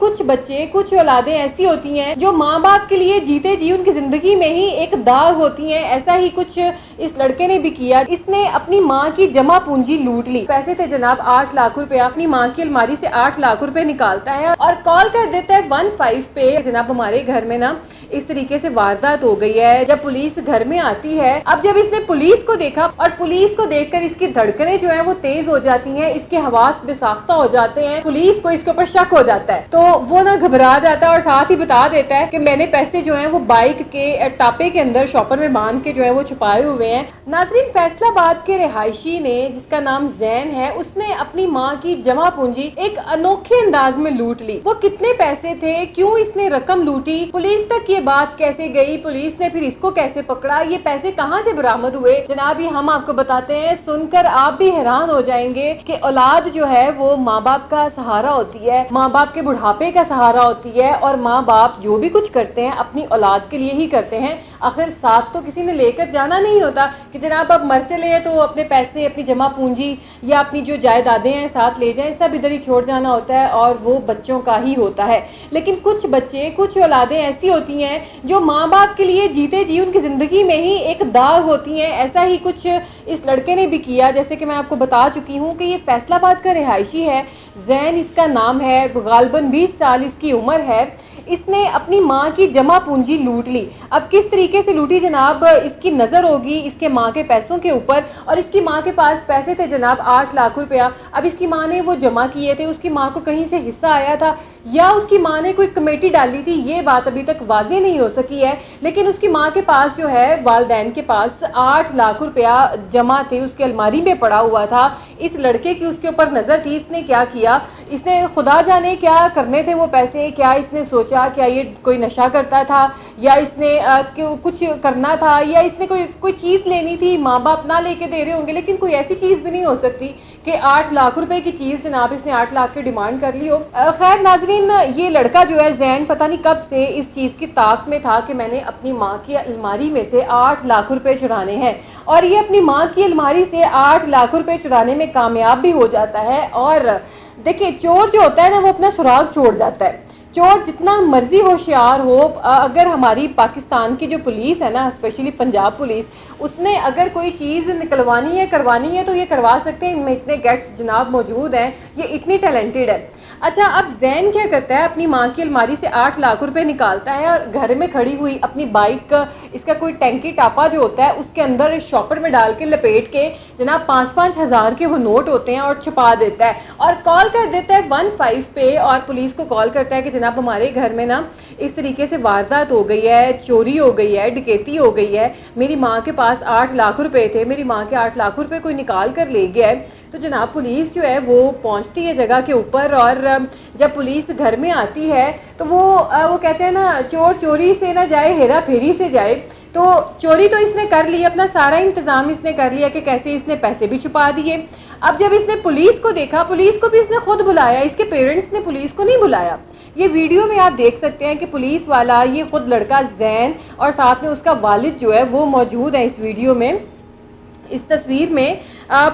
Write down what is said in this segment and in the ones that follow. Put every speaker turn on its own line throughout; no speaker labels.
کچھ بچے کچھ اولادیں ایسی ہوتی ہیں جو ماں باپ کے لیے جیتے جی ان کی زندگی میں ہی ایک داغ ہوتی ہیں. ایسا ہی کچھ اس لڑکے نے بھی کیا. اس نے اپنی ماں کی جمع پونجی لوٹ لی. پیسے تھے جناب 8 لاکھ روپے. اپنی ماں کی الماری سے 8 لاکھ روپے نکالتا ہے اور کال کر دیتا ہے 15 پہ. جناب ہمارے گھر میں نا اس طریقے سے واردات ہو گئی ہے. جب پولیس گھر میں آتی ہے, اب جب اس نے پولیس کو دیکھا اور پولیس کو دیکھ کر اس کی دھڑکنیں جو ہیں وہ تیز ہو جاتی ہیں, اس کے حواس بے ساختہ ہو جاتے ہیں, پولیس کو اس کے اوپر شک ہو جاتا ہے, تو وہ نا گھبرا جاتا ہے اور ساتھ ہی بتا دیتا ہے کہ میں نے پیسے جو ہیں وہ بائک کے ٹاپے کے اندر شاپر میں باندھ کے جو ہے وہ چھپائے ہوئے ہیں. ناظرین, فیصل آباد کے رہائشی نے جس کا نام زین ہے, اس نے اپنی ماں کی جمع پونجی ایک انوکھے انداز میں لوٹ لی. وہ کتنے پیسے تھے, کیوں اس نے رقم لوٹی, پولیس تک یہ بات کیسے گئی, پولیس نے پھر اس کو کیسے پکڑا, یہ پیسے کہاں سے برآمد ہوئے, جناب یہ ہم آپ کو بتاتے ہیں. سن کر آپ بھی حیران ہو جائیں گے کہ اولاد جو ہے وہ ماں باپ کا سہارا ہوتی ہے, ماں باپ کے بڑھاپے کا سہارا ہوتی ہے, اور ماں باپ جو بھی کچھ کرتے ہیں اپنی اولاد کے لیے ہی کرتے ہیں. آخر ساتھ تو کسی نے لے کر جانا نہیں ہوتا کہ جناب اب مر چلے ہیں تو اپنے پیسے, اپنی جمع پونجی یا اپنی جو جائیدادیں ہیں ساتھ لے جائیں, سب ادھر ہی چھوڑ جانا ہوتا ہے اور وہ بچوں کا ہی ہوتا ہے. لیکن کچھ بچے کچھ اولادیں ایسی ہوتی ہیں جو ماں باپ کے لیے جیتے جی ان کی زندگی میں ہی ایک داغ ہوتی ہیں. ایسا ہی کچھ اس لڑکے نے بھی کیا. جیسے کہ میں آپ کو بتا چکی ہوں کہ یہ فیصل آباد کا رہائشی ہے, زین اس کا نام ہے, غالباً 20 سال اس کی عمر ہے. اس نے اپنی ماں کی جمع پونجی لوٹ لی. اب کس طریقے سے لوٹی جناب, اس کی نظر ہوگی اس کے ماں کے پیسوں کے اوپر, اور اس کی ماں کے پاس پیسے تھے جناب 8 لاکھ روپیہ. اب اس کی ماں نے وہ جمع کیے تھے, اس کی ماں کو کہیں سے حصہ آیا تھا یا اس کی ماں نے کوئی کمیٹی ڈالی تھی, یہ بات ابھی تک واضح نہیں ہو سکی ہے. لیکن اس کی ماں کے پاس جو ہے, والدین کے پاس 8 لاکھ روپیہ جمع تھے, اس کی الماری میں پڑا ہوا تھا. اس لڑکے کی اس کے اوپر نظر تھی. اس نے کیا کیا, اس نے خدا جانے کیا کرنے تھے وہ پیسے, کیا اس نے سوچا کیا یہ کوئی نشہ کرتا تھا, یا اس نے کچھ کرنا تھا, یا اس نے کوئی چیز لینی تھی, ماں باپ نہ لے کے دے رہے ہوں گے, لیکن کوئی ایسی چیز بھی نہیں ہو سکتی کہ 8 لاکھ روپے کی چیز جناب اس نے 8 لاکھ کی ڈیمانڈ کر لی ہو. خیر ناظرین, یہ لڑکا جو ہے زین پتہ نہیں کب سے اس چیز کی طاق میں تھا کہ میں نے اپنی ماں کی الماری میں سے 8 لاکھ روپے چرانے ہیں, اور یہ اپنی ماں کی الماری سے 8 لاکھ روپے چرانے میں کامیاب بھی ہو جاتا ہے. اور دیکھیں, چور جو ہوتا ہے نا وہ اپنا سراغ چھوڑ جاتا ہے. چور جتنا مرضی ہوشیار ہو, اگر ہماری پاکستان کی جو پولیس ہے نا, اسپیشلی پنجاب پولیس, اس نے اگر کوئی چیز نکلوانی ہے کروانی ہے تو یہ کروا سکتے ہیں. ان میں اتنے گیٹس جناب موجود ہیں, یہ اتنی ٹیلنٹڈ ہے. اچھا, اب زین کیا کرتا ہے, اپنی ماں کی الماری سے 8 لاکھ روپے نکالتا ہے اور گھر میں کھڑی ہوئی اپنی بائک, اس کا کوئی ٹینکی ٹاپا جو ہوتا ہے اس کے اندر شاپر میں ڈال کے لپیٹ کے جناب 5-5 ہزار کے وہ نوٹ ہوتے ہیں اور چھپا دیتا ہے, اور کال کر دیتا ہے 15 پہ, اور پولیس کو کال کرتا ہے کہ جناب ہمارے گھر میں نا اس طریقے سے واردات ہو گئی ہے, چوری ہو گئی ہے, ڈکیتی ہو گئی ہے, میری ماں کے پاس 8 لاکھ روپے تھے, میری ماں کے 8 لاکھ روپے کوئی نکال کر لے گیا ہے. تو جناب پولیس جو ہے وہ پہنچتی ہے جگہ کے اوپر, اور جب پولیس گھر میں آتی ہے تو وہ کہتے ہیں نا, چور چوری سے نہ جائے ہیرا پھیری سے جائے. تو چوری تو اس نے کر لی, اپنا سارا انتظام اس نے کر لیا کہ کیسے اس نے پیسے بھی چھپا دیے. اب جب اس نے پولیس کو دیکھا, پولیس کو بھی اس نے خود بلایا, اس کے پیرنٹس نے پولیس کو نہیں بلایا. یہ ویڈیو میں آپ دیکھ سکتے ہیں کہ پولیس والا, یہ خود لڑکا زین اور ساتھ میں اس کا والد جو ہے وہ موجود ہے اس ویڈیو میں, اس تصویر میں.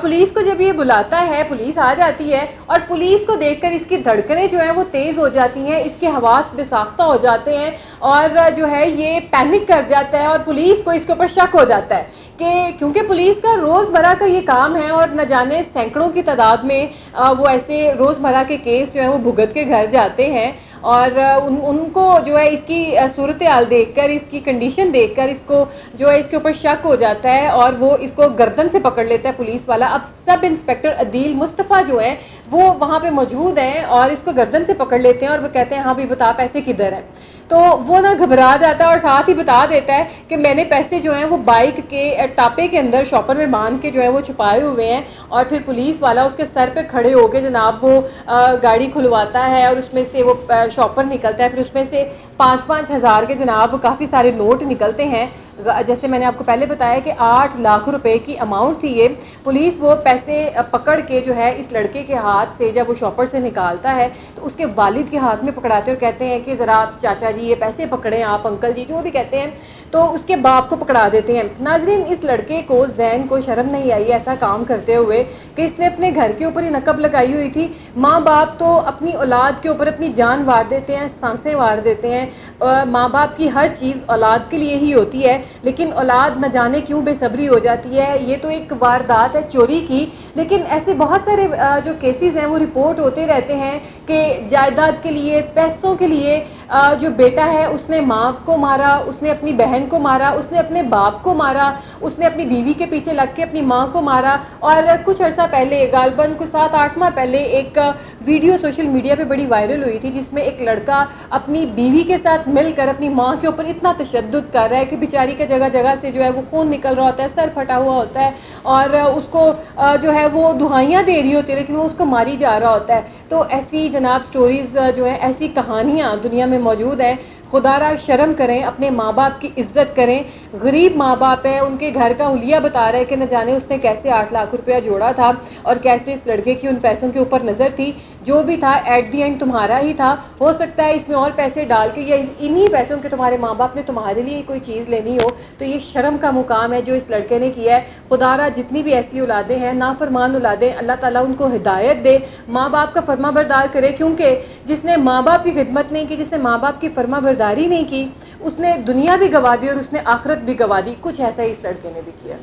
پولیس کو جب یہ بلاتا ہے, پولیس آ جاتی ہے, اور پولیس کو دیکھ کر اس کی دھڑکنیں جو ہیں وہ تیز ہو جاتی ہیں, اس کے حواس بے ساختہ ہو جاتے ہیں, اور جو ہے یہ پینک کر جاتا ہے, اور پولیس کو اس کے اوپر شک ہو جاتا ہے کہ کیونکہ پولیس کا روزمرہ کا یہ کام ہے, اور نہ جانے سینکڑوں کی تعداد میں وہ ایسے روزمرہ کے کیس جو ہیں وہ بھگت کے گھر جاتے ہیں. اور ان کو جو ہے اس کی صورتحال دیکھ کر, اس کی کنڈیشن دیکھ کر اس کو جو ہے اس کے اوپر شک ہو جاتا ہے, اور وہ اس کو گردن سے پکڑ لیتا ہے پولیس والا. اب سب انسپیکٹر عدیل مصطفیٰ جو ہیں وہ وہاں پہ موجود ہیں, اور اس کو گردن سے پکڑ لیتے ہیں, اور وہ کہتے ہیں ہاں بھی بتا پیسے کدھر ہیں. تو وہ نا گھبرا جاتا ہے اور ساتھ ہی بتا دیتا ہے کہ میں نے پیسے جو ہیں وہ بائک کے ٹاپے کے اندر شاپر میں باندھ کے جو ہے وہ چھپائے ہوئے ہیں. اور پھر پولیس والا اس کے سر پہ کھڑے ہو کے جناب وہ گاڑی کھلواتا ہے, اور اس میں سے وہ شاپر نکلتا ہے, پھر اس میں سے 5-5 ہزار کے جناب کافی سارے نوٹ نکلتے ہیں. جیسے میں نے آپ کو پہلے بتایا کہ 8 لاکھ روپے کی اماؤنٹ تھی یہ. پولیس وہ پیسے پکڑ کے جو ہے اس لڑکے کے ہاتھ سے جب وہ شاپر سے نکالتا ہے تو اس کے والد کے ہاتھ میں پکڑاتے اور کہتے ہیں کہ ذرا چاچا جی یہ پیسے پکڑیں, آپ انکل جی جو بھی کہتے ہیں, تو اس کے باپ کو پکڑا دیتے ہیں. ناظرین, اس لڑکے کو زین کو شرم نہیں آئی ایسا کام کرتے ہوئے کہ اس نے اپنے گھر کے اوپر ہی نقب لگائی ہوئی تھی. ماں باپ تو اپنی اولاد کے اوپر اپنی جان وار دیتے ہیں, سانسیں وار دیتے ہیں. ماں باپ کی ہر چیز اولاد کے لیے ہی ہوتی ہے, لیکن اولاد نہ جانے کیوں بے صبری ہو جاتی ہے. یہ تو ایک واردات ہے چوری کی, لیکن ایسے بہت سارے جو کیسز ہیں وہ رپورٹ ہوتے رہتے ہیں کہ جائیداد کے لیے, پیسوں کے لیے جو بیٹا ہے اس نے ماں کو مارا, اس نے اپنی بہن کو مارا, اس نے اپنے باپ کو مارا, اس نے اپنی بیوی کے پیچھے لگ کے اپنی ماں کو مارا. اور کچھ عرصہ پہلے, غالباً کچھ 7-8 ماہ پہلے, ایک ویڈیو سوشل میڈیا پہ بڑی وائرل ہوئی تھی جس میں ایک لڑکا اپنی بیوی کے ساتھ مل کر اپنی ماں کے اوپر اتنا تشدد کر رہا ہے کہ بیچاری کا جگہ جگہ سے جو ہے وہ خون نکل رہا ہوتا ہے, سر پھٹا ہوا ہوتا ہے, اور اس کو جو ہے وہ دہائیاں دے رہی ہوتی ہے لیکن وہ اس کو ماری جا رہا ہوتا ہے. تو ایسی جناب سٹوریز جو ہے, ایسی کہانیاں دنیا میں موجود ہیں. خدا را شرم کریں, اپنے ماں باپ کی عزت کریں. غریب ماں باپ ہے, ان کے گھر کا حلیہ بتا رہے کہ نہ جانے اس نے کیسے 8 لاکھ روپیہ جوڑا تھا اور کیسے اس لڑکے کی ان پیسوں کے اوپر نظر تھی. جو بھی تھا ایٹ دی اینڈ تمہارا ہی تھا. ہو سکتا ہے اس میں اور پیسے ڈال کے یا انہی پیسوں کے تمہارے ماں باپ نے تمہارے لیے کوئی چیز لینی ہو, تو یہ شرم کا مقام ہے جو اس لڑکے نے کیا ہے. خدا را جتنی بھی ایسی اولادیں ہیں, نافرمان اولادیں, اللہ تعالیٰ ان کو ہدایت دے, ماں باپ کا فرما بردار کرے. کیونکہ جس نے ماں باپ کی خدمت نہیں کی, جس نے ماں باپ کی فرما برداری نہیں کی, اس نے دنیا بھی گوا دی اور اس نے آخرت بھی گوا دی. کچھ ایسا ہی اس لڑکے نے بھی کیا.